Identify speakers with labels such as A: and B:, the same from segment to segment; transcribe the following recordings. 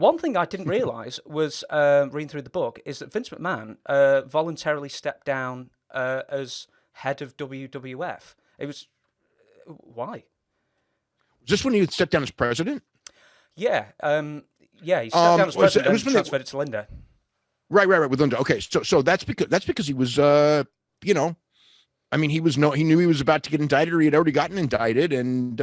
A: One thing I didn't realise was, reading through the book, is that Vince McMahon voluntarily stepped down as head of WWF. It was... Why?
B: Was this when he stepped down as president?
A: Yeah, he stepped down as president and transferred it to Linda.
B: Right, with Linda. Okay, so that's because he was, you know, I mean, he knew he was about to get indicted, or he had already gotten indicted, and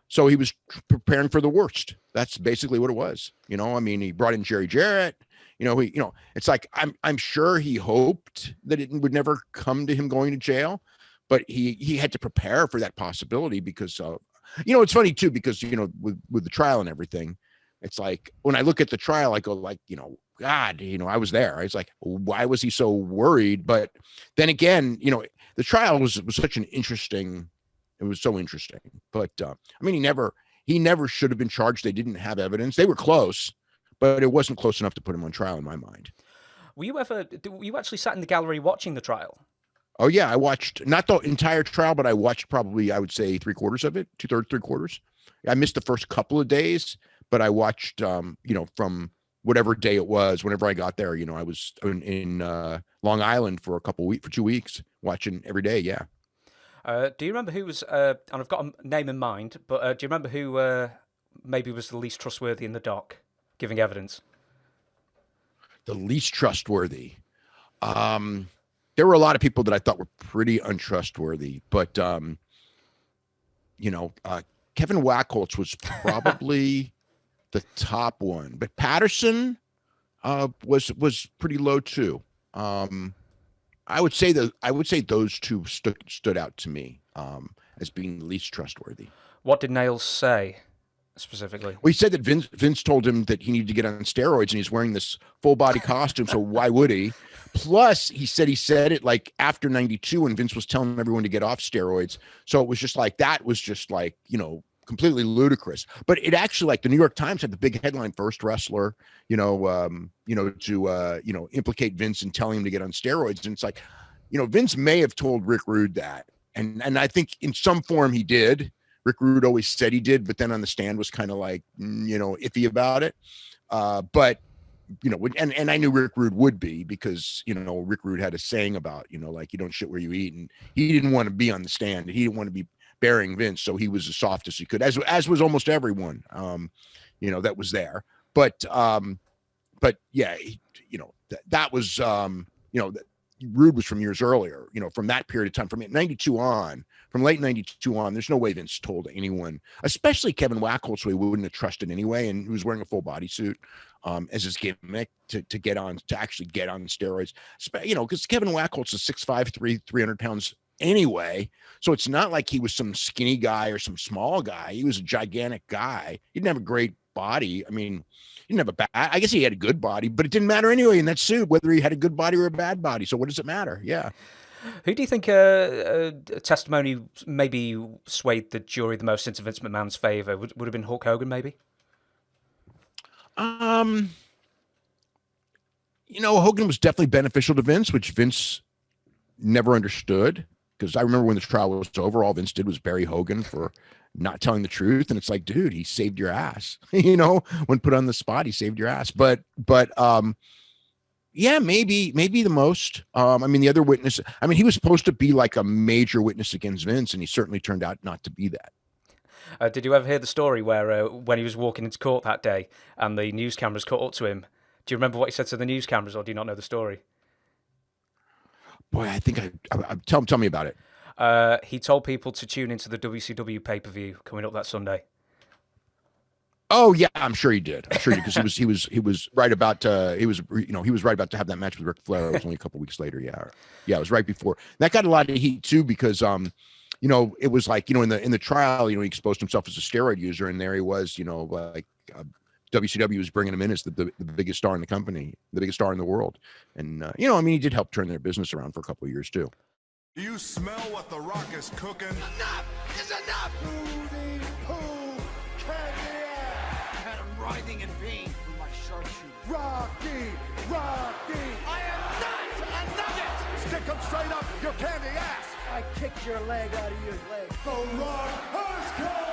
B: so he was preparing for the worst. That's basically what it was. You know, I mean, he brought in Jerry Jarrett. It's like I'm sure he hoped that it would never come to him going to jail, but he had to prepare for that possibility because it's funny too, because with the trial and everything, it's like when I look at the trial, I go like, God, I was there. It's like, why was he so worried? But then again, the trial was such an interesting. It was so interesting. But I mean, he never should have been charged. They didn't have evidence. They were close, but it wasn't close enough to put him on trial in my mind.
A: Were you actually sat in the gallery watching the trial?
B: Oh yeah, I watched not the entire trial, but I watched probably, I would say, 3/4 of it, 2/3, 3/4. I missed the first couple of days, but I watched, from whatever day it was. Whenever I got there, I was in Long Island for 2 weeks, watching every day. Yeah.
A: Do you remember who was? And I've got a name in mind, but do you remember who maybe was the least trustworthy in the dock, giving evidence?
B: The least trustworthy. There were a lot of people that I thought were pretty untrustworthy, but Kevin Wackholtz was probably the top one, but Patterson was pretty low too. I would say those two stood out to me as being the least trustworthy.
A: What did Nails say specifically?
B: Well, he said that Vince told him that he needed to get on steroids, and he's wearing this full body costume, so why would he? Plus, he said it like after 92 when Vince was telling everyone to get off steroids. So it was just like, completely ludicrous. But it actually, like, the New York Times had the big headline, first wrestler, to implicate Vince and telling him to get on steroids. And it's like, Vince may have told Rick Rude that. And I think in some form he did. Rick Rude always said he did, but then on the stand was kind of like, iffy about it. But and I knew Rick Rude would be, because, Rick Rude had a saying about, like, you don't shit where you eat. And he didn't want to be on the stand. He didn't want to be bearing Vince. So he was as soft as he could, as was almost everyone, that was there. But yeah, that was, Rude was from years earlier, from that period of time, from 92 on, from late 92 on, there's no way Vince told anyone, especially Kevin Wackholtz, who he wouldn't have trusted anyway. And he was wearing a full bodysuit as his gimmick to actually get on steroids, because Kevin Wackholtz is 6'5", 300 pounds anyway. So it's not like he was some skinny guy or some small guy. He was a gigantic guy. He didn't have a great body. I mean, he didn't have a bad, I guess he had a good body, but it didn't matter anyway in that suit, whether he had a good body or a bad body. So what does it matter? Yeah.
A: Who do you think testimony maybe swayed the jury the most into Vince McMahon's favor? Would have been Hulk Hogan, maybe?
B: Hogan was definitely beneficial to Vince, which Vince never understood. Because I remember when the trial was over, all Vince did was bury Hogan for not telling the truth. And it's like, dude, he saved your ass. When put on the spot, he saved your ass. But yeah, maybe the most. I mean, the other witness, he was supposed to be like a major witness against Vince, and he certainly turned out not to be that.
A: Did you ever hear the story where when he was walking into court that day and the news cameras caught up to him, do you remember what he said to the news cameras, or do you not know the story?
B: Boy, I think tell me about it.
A: He told people to tune into the WCW pay-per-view coming up that Sunday.
B: Oh yeah, I'm sure he did. Because he was right about he was right about to have that match with Ric Flair. It was only a couple weeks later. Yeah, it was right before. That got a lot of heat too, because it was like, in the trial, he exposed himself as a steroid user, and there he was, WCW was bringing him in as the biggest star in the company, the biggest star in the world. And, he did help turn their business around for a couple of years too.
C: Do you smell what the Rock is cooking?
D: Enough is enough! Rudy Poo had him writhing in pain with my sharpshooter. Rocky! I am not a nugget!
C: Stick him straight up your candy ass!
D: I kicked your leg out of your leg.
C: The Rock has come!